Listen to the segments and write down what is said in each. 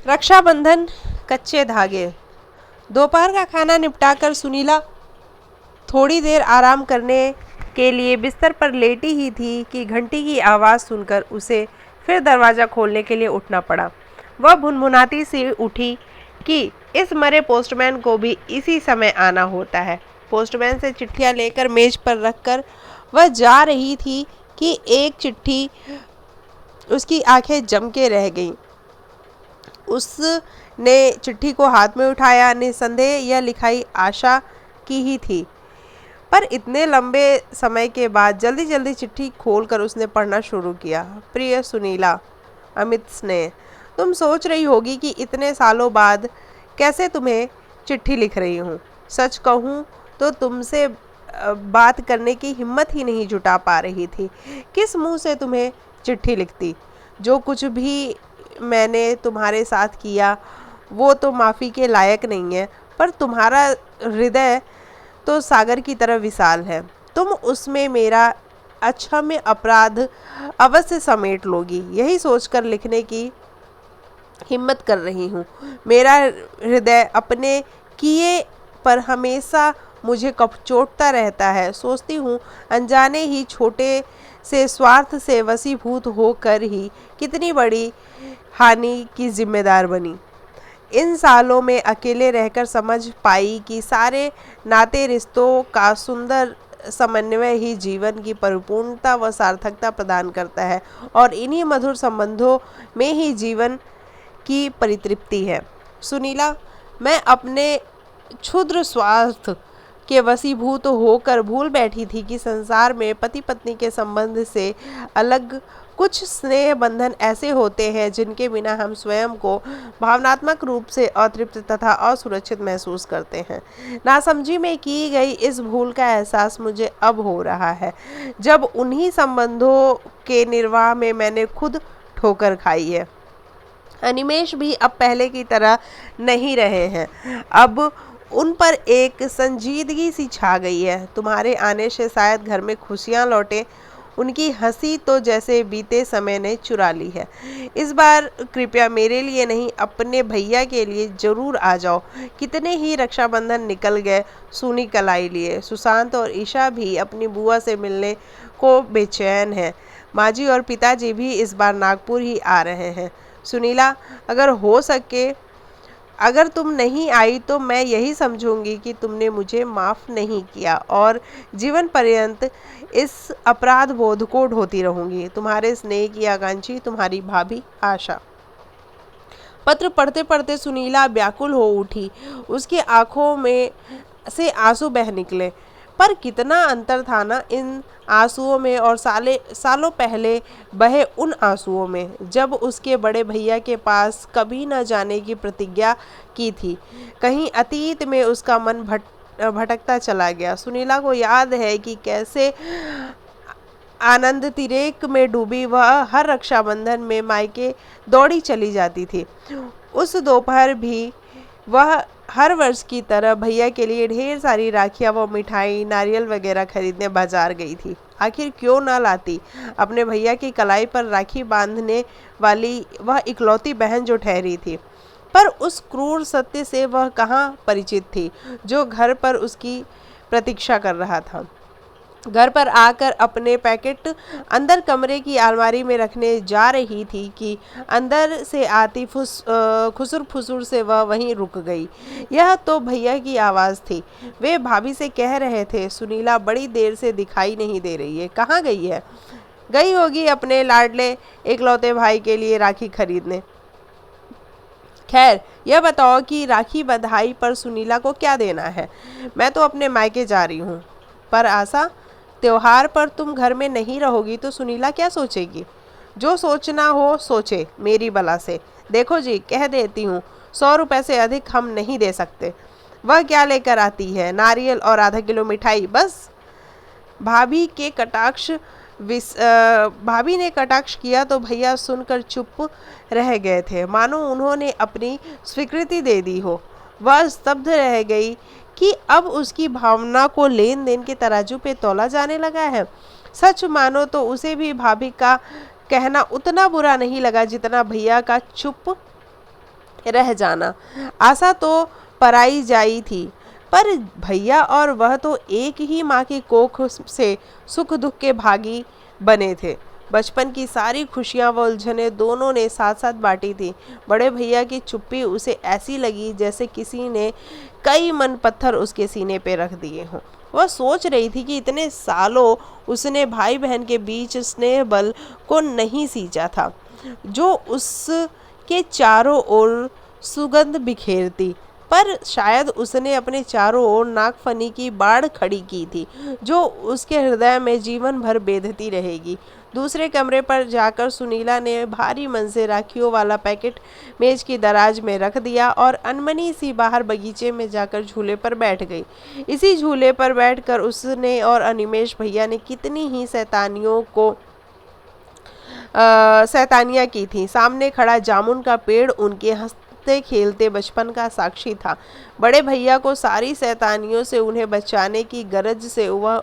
रक्षाबंधन, कच्चे धागे। दोपहर का खाना निपटाकर सुनीला थोड़ी देर आराम करने के लिए बिस्तर पर लेटी ही थी कि घंटी की आवाज़ सुनकर उसे फिर दरवाज़ा खोलने के लिए उठना पड़ा। वह भुनभुनाती सी उठी कि इस मरे पोस्टमैन को भी इसी समय आना होता है। पोस्टमैन से चिट्ठियाँ लेकर मेज पर रखकर वह जा रही थी कि एक चिट्ठी उसकी आंखें जम के रह गईं। उसने चिट्ठी को हाथ में उठाया। निसंदेह यह लिखाई आशा की ही थी, पर इतने लंबे समय के बाद जल्दी जल्दी चिट्ठी खोलकर उसने पढ़ना शुरू किया। प्रिय सुनीला, अमित स्नेह। तुम सोच रही होगी कि इतने सालों बाद कैसे तुम्हें चिट्ठी लिख रही हूँ। सच कहूँ तो तुमसे बात करने की हिम्मत ही नहीं जुटा पा रही थी। किस मुंह से तुम्हें चिट्ठी लिखती। जो कुछ भी मैंने तुम्हारे साथ किया वो तो माफ़ी के लायक नहीं है, पर तुम्हारा हृदय तो सागर की तरह विशाल है। तुम उसमें मेरा अक्षम्य अपराध अवश्य समेट लोगी। यही सोचकर लिखने की हिम्मत कर रही हूँ। मेरा हृदय अपने किए पर हमेशा मुझे कपचोटता रहता है। सोचती हूँ अनजाने ही छोटे से स्वार्थ से वशीभूत होकर ही कितनी बड़ी हानि की जिम्मेदार बनी। इन सालों में अकेले रहकर समझ पाई कि सारे नाते रिश्तों का सुंदर समन्वय ही जीवन की परिपूर्णता व सार्थकता प्रदान करता है, और इन्हीं मधुर संबंधों में ही जीवन की परितृप्ति है। सुनीला, मैं अपने क्षुद्र स्वार्थ के वशीभूत होकर भूल बैठी थी कि संसार में पति पत्नी के संबंध से अलग कुछ स्नेह बंधन ऐसे होते हैं जिनके बिना हम स्वयं को भावनात्मक रूप से अतृप्त तथा असुरक्षित महसूस करते हैं। नासमझी में की गई इस भूल का एहसास मुझे अब हो रहा है, जब उन्हीं संबंधों के निर्वाह में मैंने खुद ठोकर खाई है। अनिमेष भी अब पहले की तरह नहीं रहे हैं। अब उन पर एक संजीदगी सी छा गई है। तुम्हारे आने से शायद घर में खुशियाँ लौटे। उनकी हंसी तो जैसे बीते समय ने चुरा ली है। इस बार कृपया मेरे लिए नहीं, अपने भैया के लिए जरूर आ जाओ। कितने ही रक्षाबंधन निकल गए सूनी कलाई लिए। सुशांत और ईशा भी अपनी बुआ से मिलने को बेचैन हैं। माँ जी और पिताजी भी इस बार नागपुर ही आ रहे हैं। सुनीला, अगर हो सके अगर तुम नहीं आई तो मैं यही समझूंगी कि तुमने मुझे माफ़ नहीं किया और जीवन पर्यंत इस अपराध बोध को ढोती रहूंगी। तुम्हारे स्नेह की आकांक्षी, तुम्हारी भाभी आशा। पत्र पढ़ते पढ़ते सुनीला व्याकुल हो उठी। उसकी आंखों में से आंसू बह निकले। पर कितना अंतर था ना इन आंसुओं में और सालों पहले बहे उन आंसुओं में, जब उसके बड़े भैया के पास कभी न जाने की प्रतिज्ञा की थी। कहीं अतीत में उसका मन भटकता चला गया। सुनीला को याद है कि कैसे आनंद तिरेक में डूबी वह हर रक्षाबंधन में मायके दौड़ी चली जाती थी। उस दोपहर भी वह हर वर्ष की तरह भैया के लिए ढेर सारी राखियाँ व मिठाई, नारियल वगैरह खरीदने बाजार गई थी। आखिर क्यों ना लाती। अपने भैया की कलाई पर राखी बांधने वाली वह इकलौती बहन जो ठहरी थी। पर उस क्रूर सत्य से वह कहाँ परिचित थी जो घर पर उसकी प्रतीक्षा कर रहा था। घर पर आकर अपने पैकेट अंदर कमरे की अलमारी में रखने जा रही थी कि अंदर से आती खुसुर फुसुर से वह वहीं रुक गई। यह तो भैया की आवाज़ थी। वे भाभी से कह रहे थे, सुनीला बड़ी देर से दिखाई नहीं दे रही है, कहाँ गई है। गई होगी अपने लाडले एकलौते भाई के लिए राखी खरीदने। खैर, यह बताओ कि राखी बधाई पर सुनीला को क्या देना है। मैं तो अपने मायके जा रही हूँ। पर आशा, त्योहार पर तुम घर में नहीं रहोगी तो सुनीला क्या सोचेगी। जो सोचना हो सोचे, मेरी बला से। देखो जी, कह देती हूँ, 100 रुपए से अधिक हम नहीं दे सकते। वह क्या लेकर आती है, नारियल और आधा किलो मिठाई, बस। भाभी ने कटाक्ष किया तो भैया सुनकर चुप रह गए थे, मानो उन्होंने अपनी स्वीकृति दे दी हो। वह स्तब्ध रह गई कि अब उसकी भावना को लेन देन के तराजू पे तौला जाने लगा है। सच मानो तो उसे भी भाभी का कहना उतना बुरा नहीं लगा जितना भैया का चुप रह जाना। आशा तो पराई जाई थी, पर भैया और वह तो एक ही माँ की कोख से सुख दुख के भागी बने थे। बचपन की सारी खुशियां व उलझनें दोनों ने साथ साथ बांटी थी। बड़े भैया की चुप्पी उसे ऐसी लगी जैसे किसी ने कई मन पत्थर उसके सीने पे रख दिए हों। वह सोच रही थी कि इतने सालों उसने भाई बहन के बीच स्नेह बल को नहीं सींचा था, जो उसके चारों ओर सुगंध बिखेरती। पर शायद उसने अपने चारों ओर नागफनी की बाढ़ खड़ी की थी, जो उसके हृदय में जीवन भर बेधती रहेगी। दूसरे कमरे पर जाकर सुनीला ने भारी मन से राखियों वाला पैकेट मेज की दराज में रख दिया और अनमनी सी बाहर बगीचे में जाकर झूले पर बैठ गई। इसी झूले पर बैठकर उसने और अनिमेष भैया ने कितनी ही शैतानियाँ की थी। सामने खड़ा जामुन का पेड़ उनके हंसते खेलते बचपन का साक्षी था। बड़े भैया को सारी शैतानियों से उन्हें बचाने की गरज से वह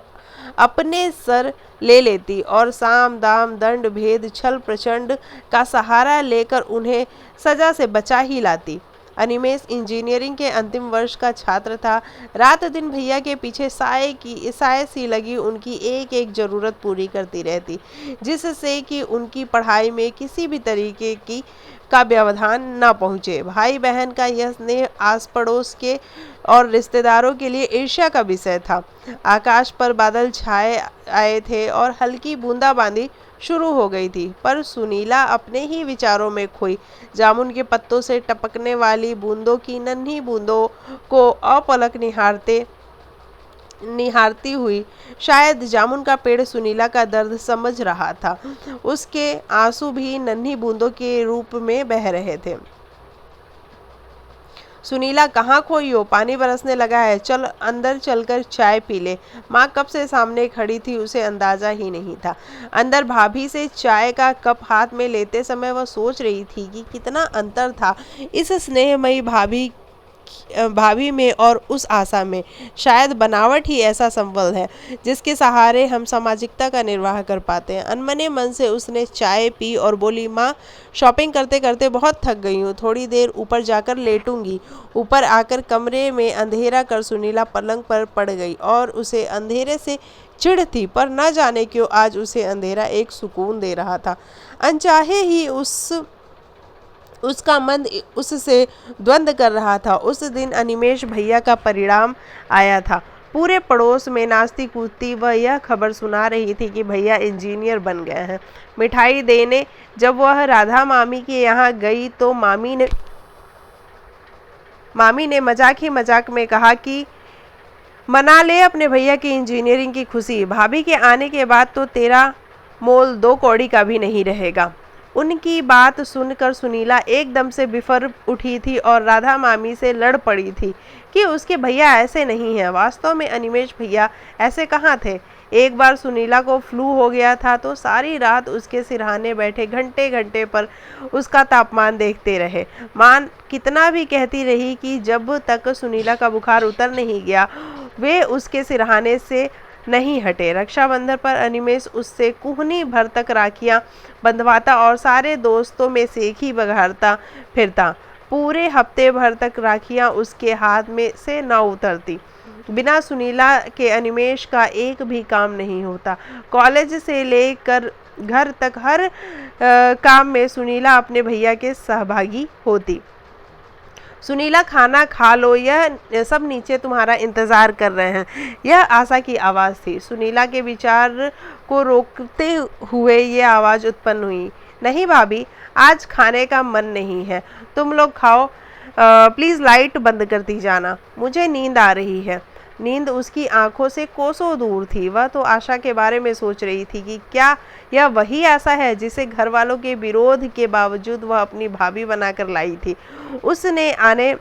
अपने सर ले लेती और साम दाम दंड भेद छल प्रचंड का सहारा लेकर उन्हें सजा से बचा ही लाती। अनिमेष इंजीनियरिंग के अंतिम वर्ष का छात्र था। रात दिन भैया के पीछे साय सी लगी उनकी एक एक जरूरत पूरी करती रहती, जिससे कि उनकी पढ़ाई में किसी भी तरीके की का व्यवधान न पहुँचे। भाई बहन का यह स्नेह आस पड़ोस के और रिश्तेदारों के लिए ईर्ष्या का विषय था। आकाश पर बादल छाए आए थे और हल्की बूंदाबांदी शुरू हो गई थी, पर सुनीला अपने ही विचारों में खोई जामुन के पत्तों से टपकने वाली बूंदों की नन्ही बूंदों को अपलक निहारती हुई। शायद जामुन का पेड़ सुनीला का दर्द समझ रहा था। उसके आंसू भी नन्ही बूंदों के रूप में बह रहे थे। सुनीला, कहाँ खोई हो? पानी बरसने लगा है, चल अंदर चलकर चाय पी ले। माँ कब से सामने खड़ी थी उसे अंदाजा ही नहीं था। अंदर भाभी से चाय का कप हाथ में लेते समय वह सोच रही थी कि कितना अंतर था इस स्नेहमयी भाभी में और उस आशा में। शायद बनावट ही ऐसा संबल है जिसके सहारे हम सामाजिकता का निर्वाह कर पाते हैं। अनमने मन से उसने चाय पी और बोली, माँ शॉपिंग करते करते बहुत थक गई हूँ, थोड़ी देर ऊपर जाकर लेटूंगी। ऊपर आकर कमरे में अंधेरा कर सुनीला पलंग पर पड़ गई और उसे अंधेरे से चिढ़ थी, पर न जाने क्यों आज उसे अंधेरा एक सुकून दे रहा था। अनचाहे ही उसका मन उससे द्वंद्व कर रहा था। उस दिन अनिमेष भैया का परिणाम आया था। पूरे पड़ोस में नाचती कूदती वह यह खबर सुना रही थी कि भैया इंजीनियर बन गए हैं। मिठाई देने जब वह राधा मामी के यहाँ गई तो मामी ने मजाक ही मजाक में कहा कि मना ले अपने भैया की इंजीनियरिंग की खुशी, भाभी के आने के बाद तो तेरा मोल 2 कौड़ी का भी नहीं रहेगा। उनकी बात सुनकर सुनीला एकदम से बिफर उठी थी और राधा मामी से लड़ पड़ी थी कि उसके भैया ऐसे नहीं हैं। वास्तव में अनिमेष भैया ऐसे कहाँ थे। एक बार सुनीला को फ्लू हो गया था तो सारी रात उसके सिरहाने बैठे घंटे घंटे पर उसका तापमान देखते रहे। माँ कितना भी कहती रही कि जब तक सुनीला का बुखार उतर नहीं गया वे उसके सिरहाने से नहीं हटे। रक्षाबंधन पर अनिमेष उससे कुहनी भर तक राखियां बंधवाता और सारे दोस्तों में सेखी बघारता फिरता। पूरे हफ्ते भर तक राखियां उसके हाथ में से न उतरती। बिना सुनीला के अनिमेष का एक भी काम नहीं होता। कॉलेज से लेकर घर तक हर काम में सुनीला अपने भैया के सहभागी होती। सुनीला, खाना खा लो, यह सब नीचे तुम्हारा इंतज़ार कर रहे हैं। यह आशा की आवाज़ थी। सुनीला के विचार को रोकते हुए ये आवाज़ उत्पन्न हुई, नहीं भाभी, आज खाने का मन नहीं है, तुम लोग खाओ। प्लीज़ लाइट बंद करती जाना, मुझे नींद आ रही है। नींद उसकी आंखों से कोसों दूर थी। वह तो आशा के बारे में सोच रही थी कि क्या यह वही आशा है जिसे घर वालों के विरोध के बावजूद वह अपनी भाभी बनाकर लाई थी। उसने आने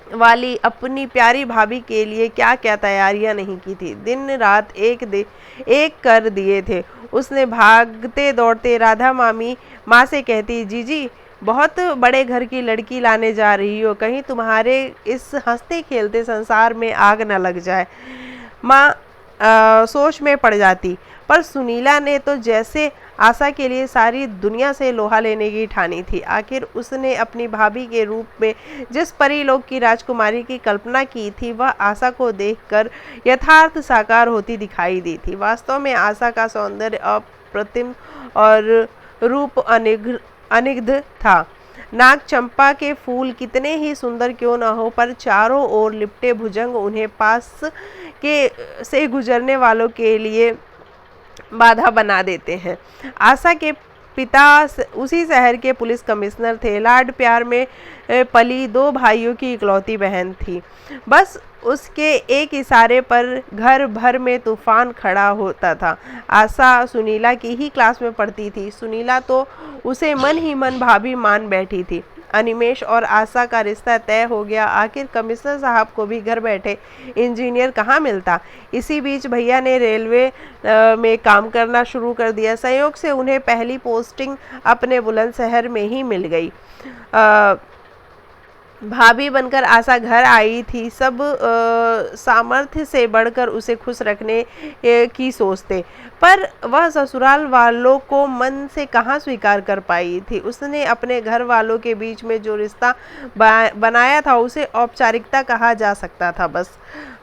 वाली अपनी प्यारी भाभी के लिए क्या क्या तैयारियां नहीं की थी। दिन रात एक कर दिए थे। उसने भागते दौड़ते राधा माँ से कहती, जीजी बहुत बड़े घर की लड़की लाने जा रही हो, कहीं तुम्हारे इस हंसते खेलते संसार में आग न लग जाए। माँ सोच में पड़ जाती। पर सुनीला ने तो जैसे आशा के लिए सारी दुनिया से लोहा लेने की ठानी थी। आखिर उसने अपनी भाभी के रूप में जिस परीलोक की राजकुमारी की कल्पना की थी वह आशा को देखकर यथार्थ साकार होती दिखाई दी थी। वास्तव में आशा का सौंदर्य अप्रतिम और रूप अनिग्ध था। नाग चंपा के फूल कितने ही सुंदर क्यों न हो, पर चारों ओर लिपटे भुजंग उन्हें पास के से गुजरने वालों के लिए बाधा बना देते हैं। आशा के पिता उसी शहर के पुलिस कमिश्नर थे। लाड प्यार में पली 2 भाइयों की इकलौती बहन थी। बस उसके एक इशारे पर घर भर में तूफान खड़ा होता था। आशा सुनीला की ही क्लास में पढ़ती थी। सुनीला तो उसे मन ही मन भाभी मान बैठी थी। अनिमेष और आशा का रिश्ता तय हो गया। आखिर कमिश्नर साहब को भी घर बैठे इंजीनियर कहाँ मिलता। इसी बीच भैया ने रेलवे में काम करना शुरू कर दिया। संयोग से उन्हें पहली पोस्टिंग अपने बुलंदशहर में ही मिल गई। भाभी बनकर आशा घर आई थी। सब सामर्थ्य से बढ़कर उसे खुश रखने की सोचते, पर वह ससुराल वालों को मन से कहाँ स्वीकार कर पाई थी। उसने अपने घर वालों के बीच में जो रिश्ता बनाया था उसे औपचारिकता कहा जा सकता था। बस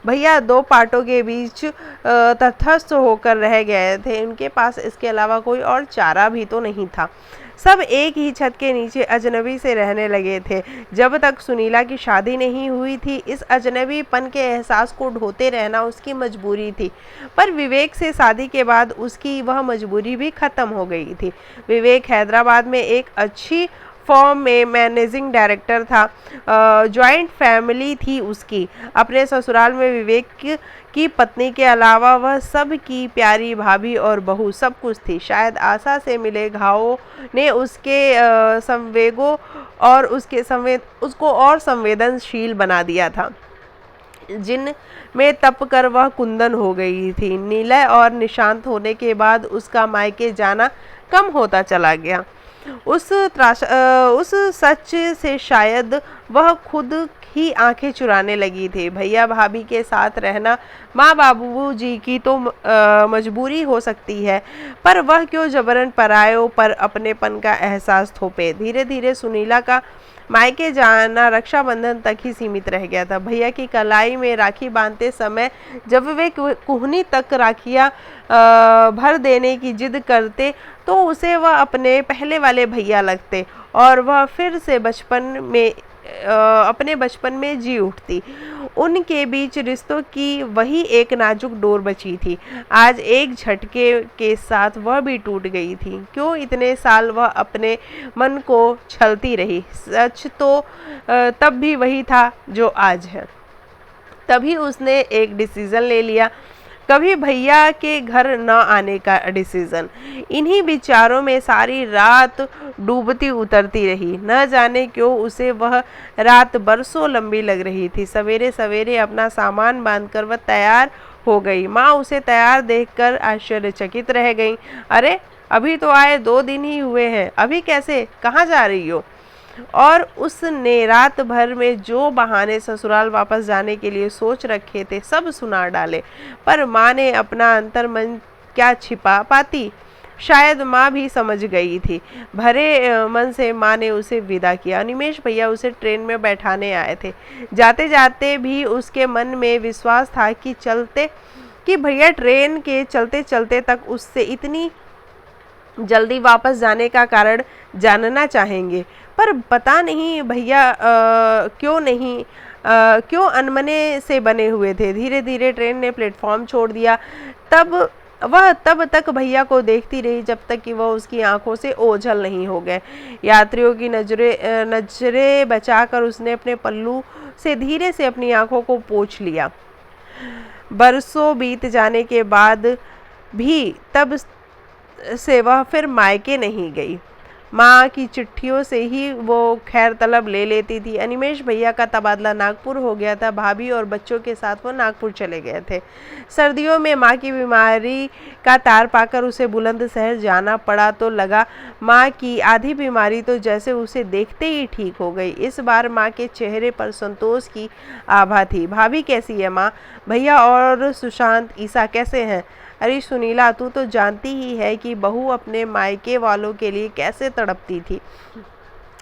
भैया 2 पार्टों के बीच तटस्थ होकर रह गए थे। उनके पास इसके अलावा कोई और चारा भी तो नहीं था। सब एक ही छत के नीचे अजनबी से रहने लगे थे। जब तक सुनीला की शादी नहीं हुई थी इस अजनबीपन के एहसास को ढोते रहना उसकी मजबूरी थी। पर विवेक से शादी के बाद उसकी वह मजबूरी भी खत्म हो गई थी। विवेक हैदराबाद में एक अच्छी फॉर्म में मैनेजिंग डायरेक्टर था। जॉइंट फैमिली थी उसकी। अपने ससुराल में विवेक की पत्नी के अलावा वह सब की प्यारी भाभी और बहू सब कुछ थी। शायद आशा से मिले घावों ने उसके संवेगों और उसको और संवेदनशील बना दिया था, जिन में तप कर वह कुंदन हो गई थी। निलय और निशांत होने के बाद उसका मायके जाना कम होता चला गया। उस सच से शायद वह खुद ही आंखें चुराने लगी थी। भैया भाभी के साथ रहना माँ बाबू जी की तो मजबूरी हो सकती है, पर वह क्यों जबरन परायों पर अपनेपन का एहसास थोपे। धीरे धीरे सुनीला का मायके जाना रक्षाबंधन तक ही सीमित रह गया था। भैया की कलाई में राखी बांधते समय जब वे कुहनी तक राखियाँ भर देने की जिद करते तो उसे वह अपने पहले वाले भैया लगते और वह फिर से अपने बचपन में जी उठती। उनके बीच रिश्तों की वही एक नाजुक डोर बची थी। आज एक झटके के साथ वह भी टूट गई थी। क्यों इतने साल वह अपने मन को छलती रही। सच तो तब भी वही था जो आज है। तभी उसने एक डिसीजन ले लिया, कभी भैया के घर न आने का डिसीजन। इन्हीं विचारों में सारी रात डूबती उतरती रही। न जाने क्यों उसे वह रात बरसों लंबी लग रही थी। सवेरे सवेरे अपना सामान बांधकर वह तैयार हो गई। माँ उसे तैयार देखकर आश्चर्यचकित रह गई। अरे अभी तो आए 2 दिन ही हुए हैं, अभी कैसे, कहाँ जा रही हो? और उसने रात भर में जो बहाने ससुराल वापस जाने के लिए सोच रखे थे सब सुना डाले, पर माँ ने अपना अंतर्मन क्या छिपा पाती। शायद माँ भी समझ गई थी। भरे मन से माँ ने उसे विदा किया। निमेश भैया उसे ट्रेन में बैठाने आए थे। जाते जाते भी उसके मन में विश्वास था कि भैया ट्रेन के चलते चलते तक उससे इतनी जल्दी वापस जाने का कारण जानना चाहेंगे। पर पता नहीं भैया क्यों अनमने से बने हुए थे। धीरे धीरे ट्रेन ने प्लेटफॉर्म छोड़ दिया। तब तक भैया को देखती रही जब तक कि वह उसकी आंखों से ओझल नहीं हो गए। यात्रियों की नजरें बचाकर उसने अपने पल्लू से धीरे से अपनी आंखों को पोंछ लिया। बरसों बीत जाने के बाद भी तब से वह फिर मायके नहीं गई। माँ की चिट्ठियों से ही वो खैर तलब ले लेती थी। अनिमेष भैया का तबादला नागपुर हो गया था। भाभी और बच्चों के साथ वो नागपुर चले गए थे। सर्दियों में माँ की बीमारी का तार पाकर उसे बुलंदशहर जाना पड़ा तो लगा माँ की आधी बीमारी तो जैसे उसे देखते ही ठीक हो गई। इस बार माँ के चेहरे पर संतोष की आभा थी। भाभी कैसी है माँ? भैया और सुशांत ईसा कैसे हैं? अरे सुनीला, तू तो जानती ही है कि बहू अपने मायके वालों के लिए कैसे तड़पती थी।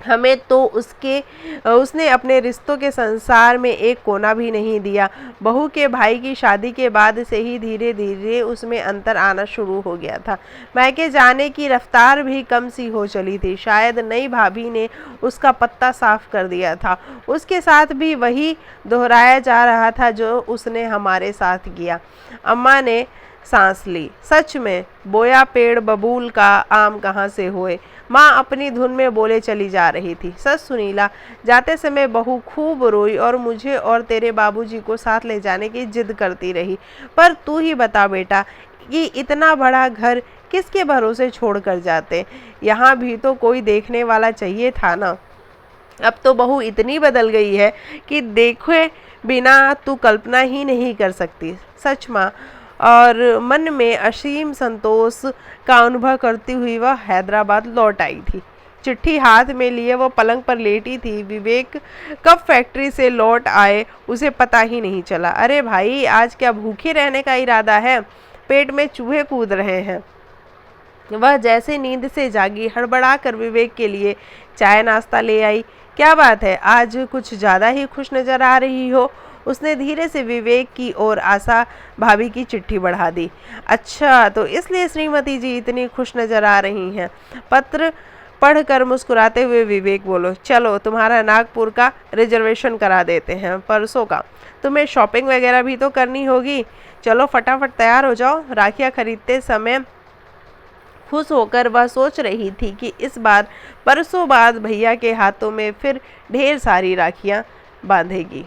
हमें तो उसने अपने रिश्तों के संसार में एक कोना भी नहीं दिया। बहू के भाई की शादी के बाद से ही धीरे धीरे उसमें अंतर आना शुरू हो गया था। मायके जाने की रफ्तार भी कम सी हो चली थी। शायद नई भाभी ने उसका पत्ता साफ कर दिया था। उसके साथ भी वही दोहराया जा रहा था जो उसने हमारे साथ किया। अम्मा ने सांस ली। सच में बोया पेड़ बबूल का आम कहाँ से हुए? माँ अपनी धुन में बोले चली जा रही थी। सच सुनीला, जाते समय बहू खूब रोई और मुझे और तेरे बाबूजी को साथ ले जाने की जिद करती रही। पर तू ही बता बेटा कि इतना बड़ा घर किसके भरोसे छोड़ कर जाते? यहाँ भी तो कोई देखने वाला चाहिए था ना। अब तो बहू इतनी बदल गई है कि देखे बिना तू कल्पना ही नहीं कर सकती। सच माँ। और मन में असीम संतोष का अनुभव करती हुई वह हैदराबाद लौट आई थी। चिट्ठी हाथ में लिए वो पलंग पर लेटी थी। विवेक कब फैक्ट्री से लौट आए उसे पता ही नहीं चला। अरे भाई, आज क्या भूखे रहने का इरादा है? पेट में चूहे कूद रहे हैं। वह जैसे नींद से जागी हड़बड़ा कर विवेक के लिए चाय नाश्ता ले आई। क्या बात है, आज कुछ ज़्यादा ही खुश नज़र आ रही हो? उसने धीरे से विवेक की ओर आशा भाभी की चिट्ठी बढ़ा दी। अच्छा, तो इसलिए श्रीमती जी इतनी खुश नज़र आ रही हैं। पत्र पढ़कर मुस्कुराते हुए विवेक बोलो, चलो तुम्हारा नागपुर का रिजर्वेशन करा देते हैं परसों का। तुम्हें शॉपिंग वगैरह भी तो करनी होगी। चलो फटाफट तैयार हो जाओ। राखियाँ खरीदते समय खुश होकर वह सोच रही थी कि इस बार परसों बाद भैया के हाथों में फिर ढेर सारी राखियाँ बांधेगी।